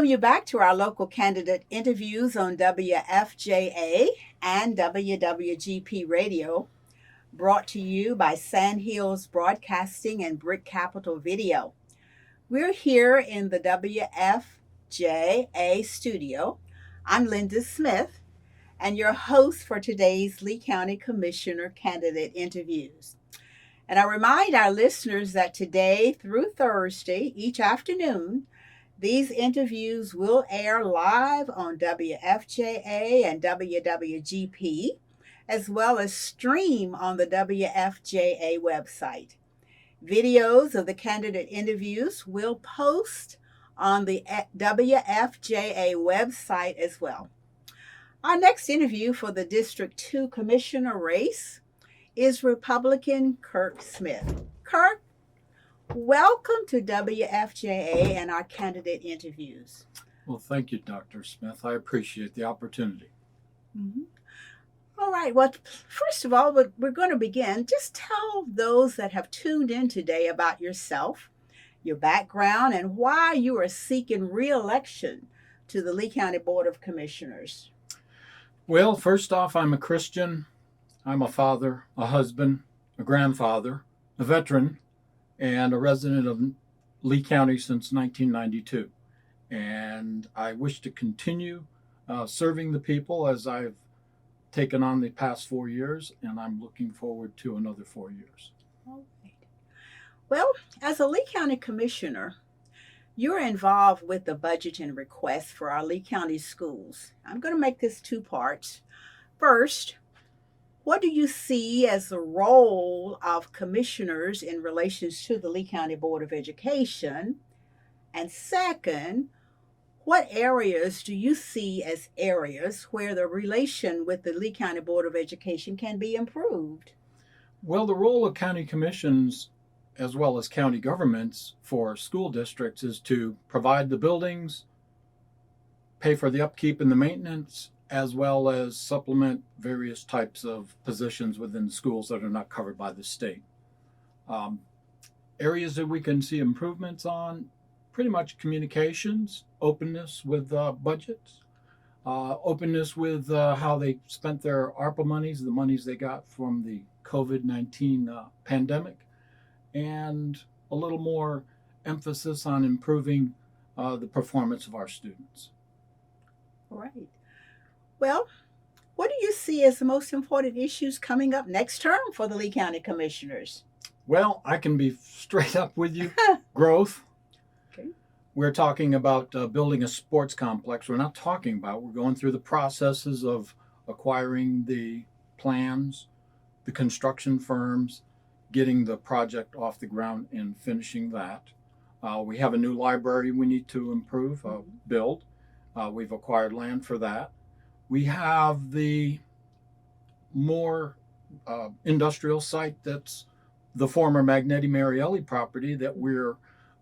welcome you back to our local candidate interviews on WFJA and WWGP Radio, brought to you by Sand Hills Broadcasting and Brick Capital Video. We're here in the WFJA studio. I'm Linda Smith, and your host for today's Lee County Commissioner candidate interviews. And I remind our listeners that today through Thursday, each afternoon, these interviews will air live on WFJA and WWGP, as well as stream on the WFJA website. Videos of the candidate interviews will post on the WFJA website as well. Our next interview for the District 2 Commissioner race is Republican Kirk Smith. Kirk, welcome to WFJA and our candidate interviews. Well, thank you, Dr. Smith. I appreciate the opportunity. Mm-hmm. All right. Well, first of all, we're going to begin. Just tell those that have tuned in today about yourself, your background, and why you are seeking re-election to the Lee County Board of Commissioners. Well, first off, I'm a Christian. I'm a father, a husband, a grandfather, a veteran, and a resident of Lee County since 1992. And I wish to continue serving the people as I've taken on the past 4 years, and I'm looking forward to another 4 years. All right. Well, as a Lee County Commissioner, you're involved with the budget and requests for our Lee County schools. I'm going to make this two parts. First, what do you see as the role of commissioners in relation to the Lee County Board of Education? And second, what areas do you see as areas where the relation with the Lee County Board of Education can be improved? Well, the role of county commissions as well as county governments for school districts is to provide the buildings, pay for the upkeep and the maintenance, as well as supplement various types of positions within the schools that are not covered by the state. Areas that we can see improvements on, pretty much communications, openness with budgets, openness with how they spent their ARPA monies, the monies they got from the COVID-19 pandemic, and a little more emphasis on improving the performance of our students. All right. Well, what do you see as the most important issues coming up next term for the Lee County Commissioners? Well, I can be straight up with you. Growth. Okay. We're talking about building a sports complex. We're going through the processes of acquiring the plans, the construction firms, getting the project off the ground and finishing that. We have a new library we need to improve, build. We've acquired land for that. We have the more industrial site that's the former Magneti Marielli property that we're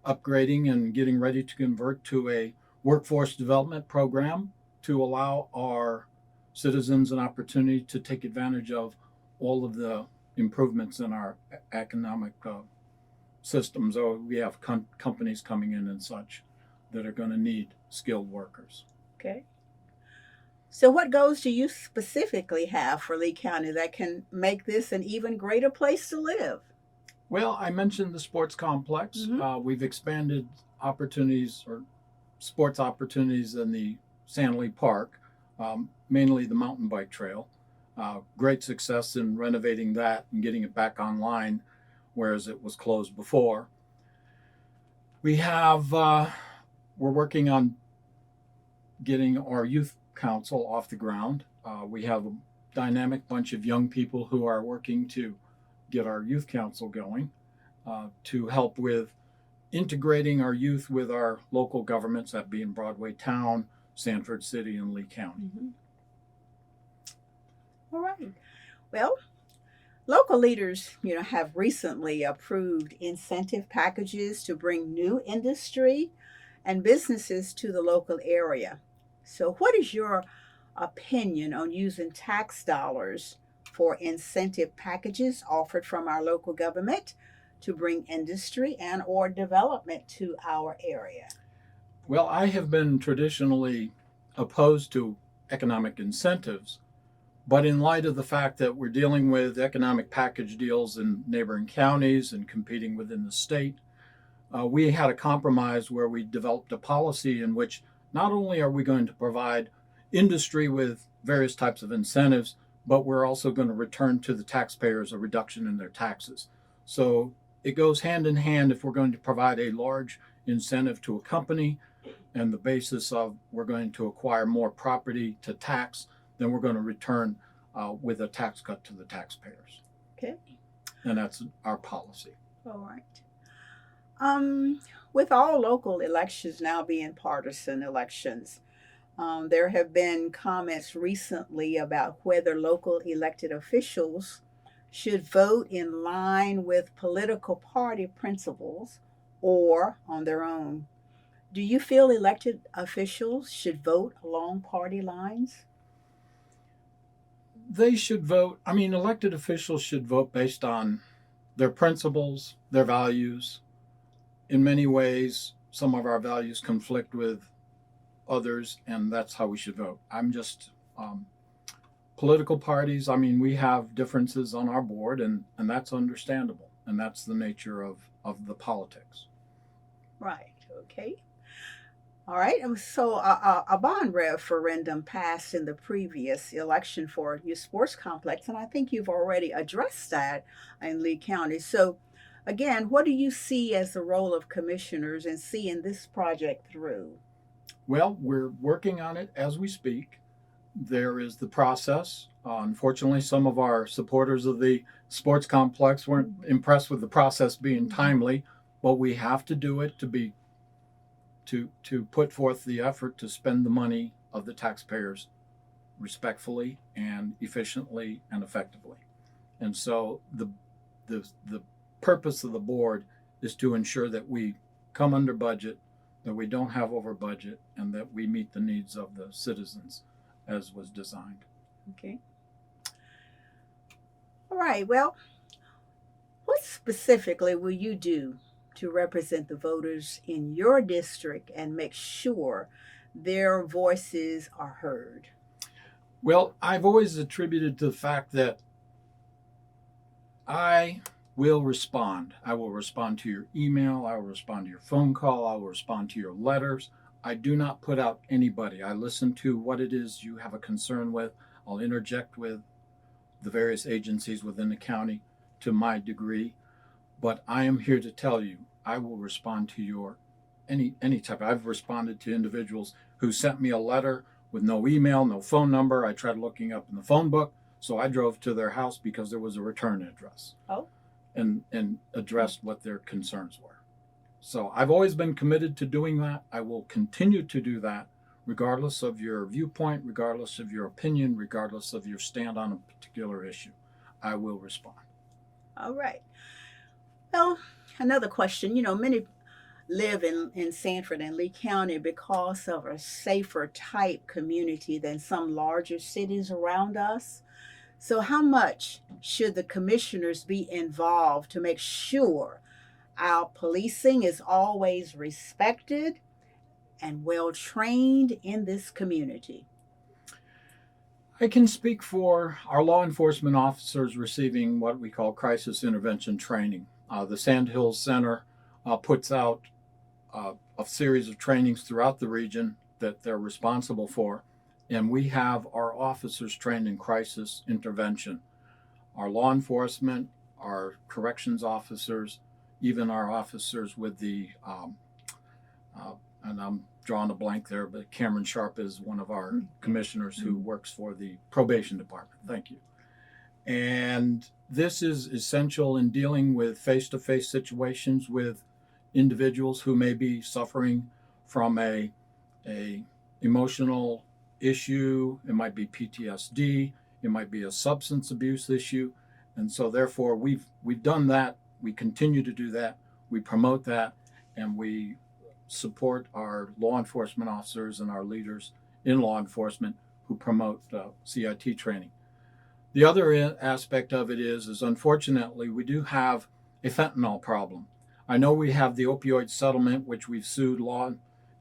upgrading and getting ready to convert to a workforce development program to allow our citizens an opportunity to take advantage of all of the improvements in our economic systems. We have companies coming in and such that are going to need skilled workers. Okay. So what goals do you specifically have for Lee County that can make this an even greater place to live? Well, I mentioned the sports complex. Mm-hmm. We've expanded opportunities or sports opportunities in the Sandley Park, mainly the mountain bike trail. Great success in renovating that and getting it back online, whereas it was closed before. We're working on getting our youth council off the ground. We have a dynamic bunch of young people who are working to get our youth council going to help with integrating our youth with our local governments, that being Broadway Town, Sanford City, and Lee County. Mm-hmm. All right. Well, local leaders, have recently approved incentive packages to bring new industry and businesses to the local area. So what is your opinion on using tax dollars for incentive packages offered from our local government to bring industry and or development to our area? Well, I have been traditionally opposed to economic incentives, but in light of the fact that we're dealing with economic package deals in neighboring counties and competing within the state, we had a compromise where we developed a policy in which not only are we going to provide industry with various types of incentives, but we're also going to return to the taxpayers a reduction in their taxes. So it goes hand in hand. If we're going to provide a large incentive to a company and the basis of we're going to acquire more property to tax, then we're going to return with a tax cut to the taxpayers. Okay. And that's our policy. All right. With all local elections now being partisan elections, there have been comments recently about whether local elected officials should vote in line with political party principles or on their own. Do you feel elected officials should vote along party lines? They should vote. I mean, elected officials should vote based on their principles, their values. In many ways, some of our values conflict with others, and that's how we should vote. I'm just political parties. I mean, we have differences on our board, and that's understandable, and that's the nature of the politics. Right. Okay. All right. So a bond referendum passed in the previous election for a new sports complex, and I think you've already addressed that in Lee County. So, again, what do you see as the role of commissioners in seeing this project through? Well, we're working on it as we speak. There is the process. Unfortunately, some of our supporters of the sports complex weren't impressed with the process being timely, but we have to do it to put forth the effort to spend the money of the taxpayers respectfully and efficiently and effectively. And so the purpose of the board is to ensure that we come under budget, that we don't have over budget, and that we meet the needs of the citizens as was designed. Okay. All right. Well, what specifically will you do to represent the voters in your district and make sure their voices are heard? Well, I've always attributed to the fact that I will respond. I will respond to your email. I will respond to your phone call. I will respond to your letters. I do not put out anybody. I listen to what it is you have a concern with. I'll interject with the various agencies within the county to my degree. But I am here to tell you, I will respond to your any type. I've responded to individuals who sent me a letter with no email, no phone number. I tried looking up in the phone book, so I drove to their house because there was a return address. Oh. And addressed what their concerns were. So I've always been committed to doing that. I will continue to do that, regardless of your viewpoint, regardless of your opinion, regardless of your stand on a particular issue. I will respond. All right. Well, another question. Many live in Sanford and Lee County because of a safer type community than some larger cities around us. So, how much should the commissioners be involved to make sure our policing is always respected and well trained in this community? I can speak for our law enforcement officers receiving what we call crisis intervention training. The Sandhills Center puts out a series of trainings throughout the region that they're responsible for. And we have our officers trained in crisis intervention. Our law enforcement, our corrections officers, even our officers with the, and I'm drawing a blank there, but Cameron Sharp is one of our commissioners who works for the probation department. Thank you. And this is essential in dealing with face-to-face situations with individuals who may be suffering from a emotional issue. It might be PTSD. It might be a substance abuse issue. And so therefore we've done that. We continue to do that. We promote that, and we support our law enforcement officers and our leaders in law enforcement who promote CIT training. The other aspect of it is unfortunately we do have a fentanyl problem. I know we have the opioid settlement, which we've sued law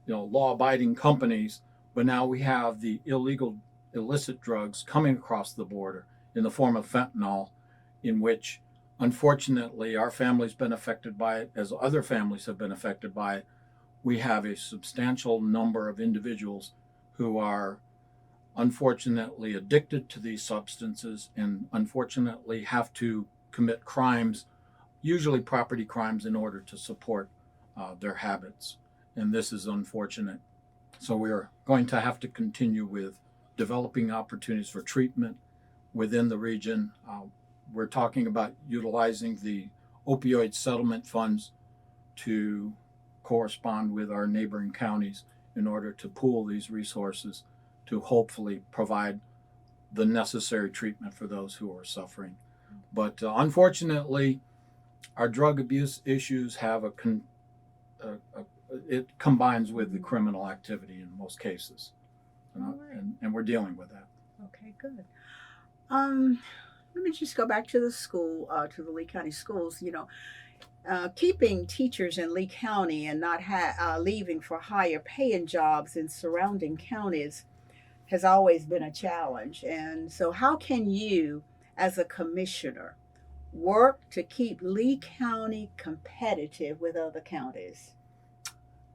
law-abiding companies, but now we have the illicit drugs coming across the border in the form of fentanyl, in which, unfortunately, our family's been affected by it, as other families have been affected by it. We have a substantial number of individuals who are unfortunately addicted to these substances and unfortunately have to commit crimes, usually property crimes, in order to support their habits. And this is unfortunate. So we're going to have to continue with developing opportunities for treatment within the region. We're talking about utilizing the opioid settlement funds to correspond with our neighboring counties in order to pool these resources to hopefully provide the necessary treatment for those who are suffering. But unfortunately, our drug abuse issues have it combines with the criminal activity in most cases, Right. and we're dealing with that. Okay, good. Let me just go back to the school, to the Lee County schools. Keeping teachers in Lee County and not leaving for higher paying jobs in surrounding counties has always been a challenge. And so, how can you, as a commissioner, work to keep Lee County competitive with other counties?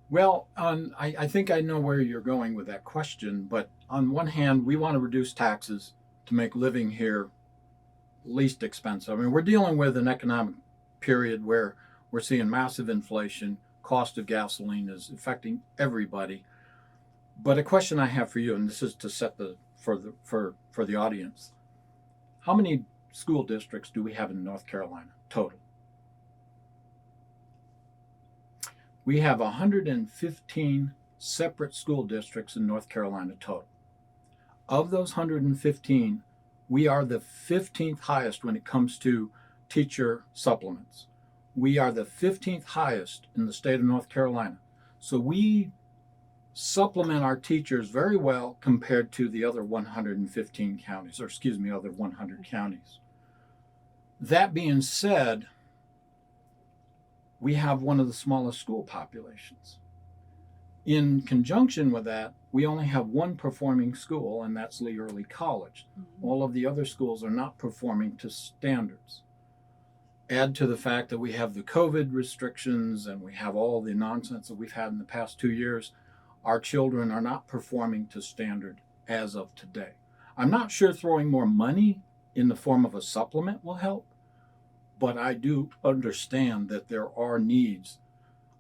Well, I think I know where you're going with that question, but on one hand, we want to reduce taxes to make living here least expensive. I mean, we're dealing with an economic period where we're seeing massive inflation, cost of gasoline is affecting everybody. But a question I have for you, and this is to set for the audience: how many school districts do we have in North Carolina total? We have 115 separate school districts in North Carolina total. Of those 115, we are the 15th highest when it comes to teacher supplements. We are the 15th highest in the state of North Carolina. So we supplement our teachers very well compared to the other 115 counties, or excuse me, other 100 counties. That being said, we have one of the smallest school populations. In conjunction with that, we only have one performing school, and that's Lee Early College. Mm-hmm. All of the other schools are not performing to standards. Add to the fact that we have the COVID restrictions and we have all the nonsense that we've had in the past 2 years. Our children are not performing to standard as of today. I'm not sure throwing more money in the form of a supplement will help, but I do understand that there are needs.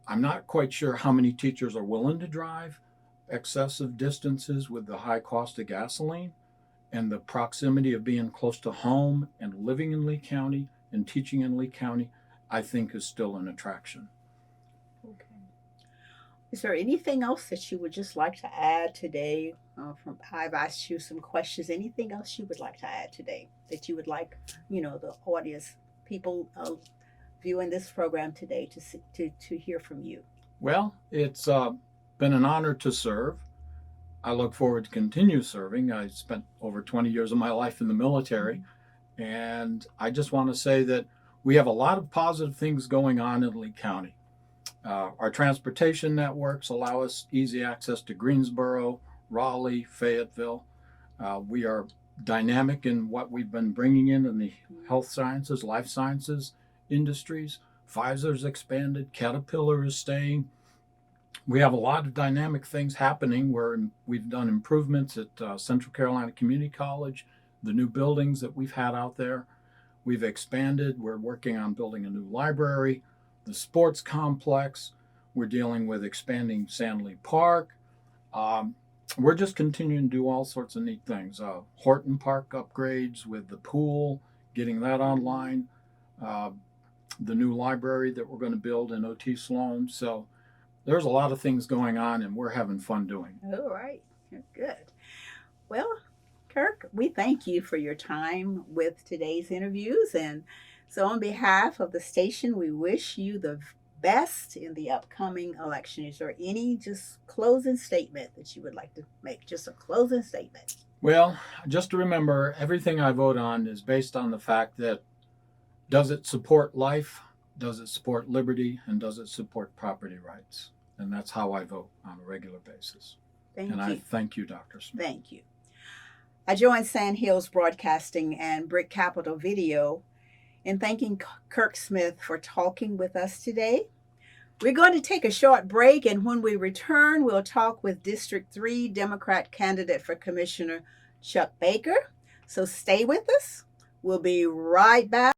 I'm not quite sure how many teachers are willing to drive excessive distances with the high cost of gasoline, and the proximity of being close to home and living in Lee County and teaching in Lee County, I think is still an attraction. Okay. Is there anything else that you would just like to add today? I've asked you some questions. Anything else you would like to add today that you would like, the audience, people viewing this program today to hear from you? Well, it's been an honor to serve. I look forward to continue serving. I spent over 20 years of my life in the military, and I just want to say that we have a lot of positive things going on in Lee County. Our transportation networks allow us easy access to Greensboro, Raleigh, Fayetteville. We are dynamic in what we've been bringing in the health sciences, life sciences industries. Pfizer's expanded, Caterpillar is staying. We have a lot of dynamic things happening where we've done improvements at Central Carolina Community College, the new buildings that we've had out there. We've expanded. We're working on building a new library, the sports complex. We're dealing with expanding Sandley Park. We're just continuing to do all sorts of neat things. Horton Park upgrades with the pool, getting that online. The new library that we're going to build in O.T. Sloan. So there's a lot of things going on, and we're having fun doing it. All right. Good. Well, Kirk, we thank you for your time with today's interviews. And so, on behalf of the station, we wish you the best in the upcoming election. Is there any just closing statement that you would like to make? Just a closing statement. Well, just to remember, everything I vote on is based on the fact that does it support life? Does it support liberty? And does it support property rights? And that's how I vote on a regular basis. Thank And you. I thank you, Dr. Smith. Thank you. I join Sand Hills Broadcasting and Brick Capital Video in thanking Kirk Smith for talking with us today. We're going to take a short break, and when we return, we'll talk with District 3 Democrat candidate for Commissioner Chuck Baker. So stay with us. We'll be right back.